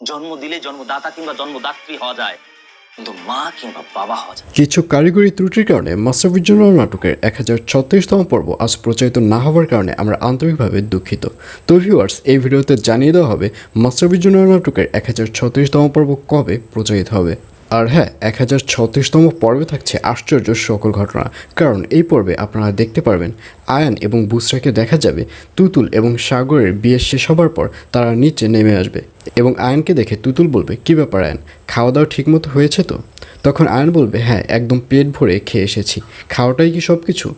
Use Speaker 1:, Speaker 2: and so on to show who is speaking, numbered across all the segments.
Speaker 1: জন্ম দিলে জন্মদাতা কিংবা জন্মদাত্রী হওয়া যায়, কিন্তু মা কিংবা বাবা হওয়া যায়।
Speaker 2: কিছু কারিগরি ত্রুটির কারণে মাস্টারপির জন্য নাটকের 1036তম পর্ব আজ প্রচারিত না হওয়ার কারণে আমরা আন্তরিকভাবে দুঃখিত। তো ভিউয়ার্স, এই ভিডিওতে জানিয়ে দেওয়া হবে মাস্টারপির জন্য নাটকের 1036তম পর্ব কবে প্রচারিত হবে। আর হ্যাঁ, 1036তম পর্বে থাকছে আশ্চর্য সকল ঘটনা, কারণ এই পর্বে আপনারা দেখতে পারবেন আয়ান এবং বুসরাকে দেখা যাবে তুতুল এবং সাগরের বিয়ে শেষ হবার পর তারা নিচে নেমে আসবে এবং আয়ানকে দেখে তুতুল বলবে, কী ব্যাপার আয়ান, খাওয়া দাওয়া ঠিকমতো হয়েছে তো? তখন আয়ান বলবে, হ্যাঁ একদম পেট ভরে খেয়ে এসেছি, খাওয়াটাই কি সব কিছু?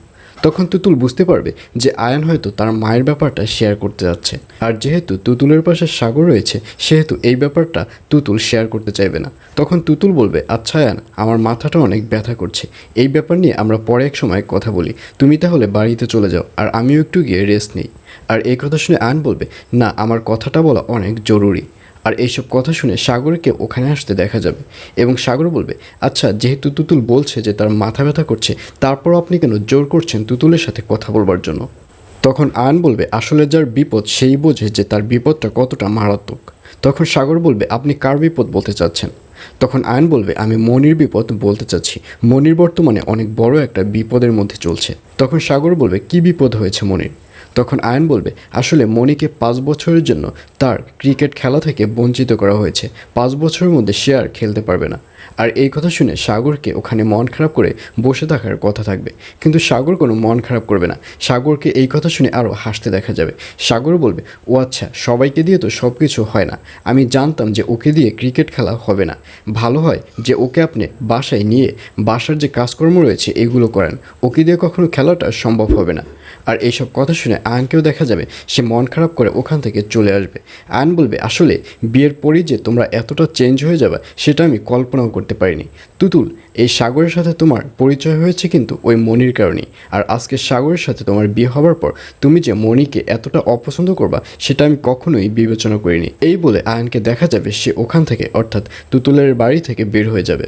Speaker 2: তখন তুতুল বুঝতে পারবে যে আয়ান হয়তো তার মায়ের ব্যাপারটা শেয়ার করতে যাচ্ছে, আর যেহেতু তুতুলের পাশে সাগর রয়েছে সেহেতু এই ব্যাপারটা তুতুল শেয়ার করতে চাইবে না। তখন তুতুল বলবে, আচ্ছা আয়ান, আমার মাথাটা অনেক ব্যথা করছে, এই ব্যাপার নিয়ে আমরা পরে এক সময় কথা বলি, তুমি তাহলে বাড়িতে চলে যাও আর আমিও একটু গিয়ে রেস্ট নিই। আর এই কথা শুনে আয়ান বলবে, না আমার কথাটা বলা অনেক জরুরি। আর এইসব কথা শুনে সাগরকে ওখানে আসতে দেখা যাবে এবং সাগর বলবে, আচ্ছা যেহেতু তুতুল বলছে যে তার মাথা ব্যথা করছে, তারপরও আপনি কেন জোর করছেন তুতুলের সাথে কথা বলবার জন্য? তখন আয়ান বলবে, আসলে যার বিপদ সেই বোঝে যে তার বিপদটা কতটা মারাত্মক। তখন সাগর বলবে, আপনি কার বিপদ বলতে চাচ্ছেন? তখন আয়ান বলবে, আমি মনির বিপদ বলতে চাচ্ছি, মনির বর্তমানে অনেক বড় একটা বিপদের মধ্যে চলছে। তখন সাগর বলবে, কি বিপদ হয়েছে মনির? তখন আয়ান বলবে, আসলে মনিকে 5 বছরের জন্য তার ক্রিকেট খেলা থেকে বঞ্চিত করা হয়েছে, 5 বছরের মধ্যে সে আর খেলতে পারবে না। আর এই কথা শুনে সাগরকে ওখানে মন খারাপ করে বসে থাকার কথা থাকবে, কিন্তু সাগর কোনো মন খারাপ করবে না। সাগরকে এই কথা শুনে আরও হাসতে দেখা যাবে। সাগর বলবে, ও আচ্ছা, সবাইকে দিয়ে তো সব কিছু হয় না, আমি জানতাম যে ওকে দিয়ে ক্রিকেট খেলা হবে না, ভালো হয় যে ওকে আপনি বাসায় নিয়ে বাসার যে কাজকর্ম রয়েছে এগুলো করেন, ওকে দিয়ে কখনো খেলাটা সম্ভব হবে না। আর এইসব কথা শুনে আয়ানকেও দেখা যাবে সে মন খারাপ করে ওখান থেকে চলে আসবে। আয়ান বলবে, আসলে বিয়ের পরই যে তোমরা এতটা চেঞ্জ হয়ে যাবে সেটা আমি কল্পনাও করতে পারিনি। তুতুল, এই সাগরের সাথে তোমার পরিচয় হয়েছে কিন্তু ওই মনির কারণেই, আর আজকে সাগরের সাথে তোমার বিয়ে হবার পর তুমি যে মনিকে এতটা অপছন্দ করবা সেটা আমি কখনোই বিবেচনা করিনি। এই বলে আয়ানকে দেখা যাবে সে ওখান থেকে অর্থাৎ তুতুলের বাড়ি থেকে বের হয়ে যাবে।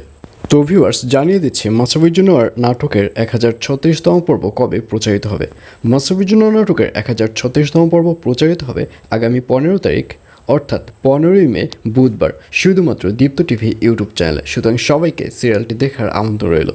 Speaker 2: তো ভিউয়ার্স, জানিয়ে দিচ্ছি মাসাবির জন্য নাটকের 1036তম পর্ব কবে প্রচারিত হবে। মাসাবির জন্য নাটকের 1036তম পর্ব প্রচারিত হবে আগামী 15 তারিখ অর্থাৎ 15ই মে বুধবার, শুধুমাত্র দীপ্ত টিভি ইউটিউব চ্যানেলে। সুতরাং সবাইকে সিরিয়ালটি দেখার আমন্ত্রণ রইল।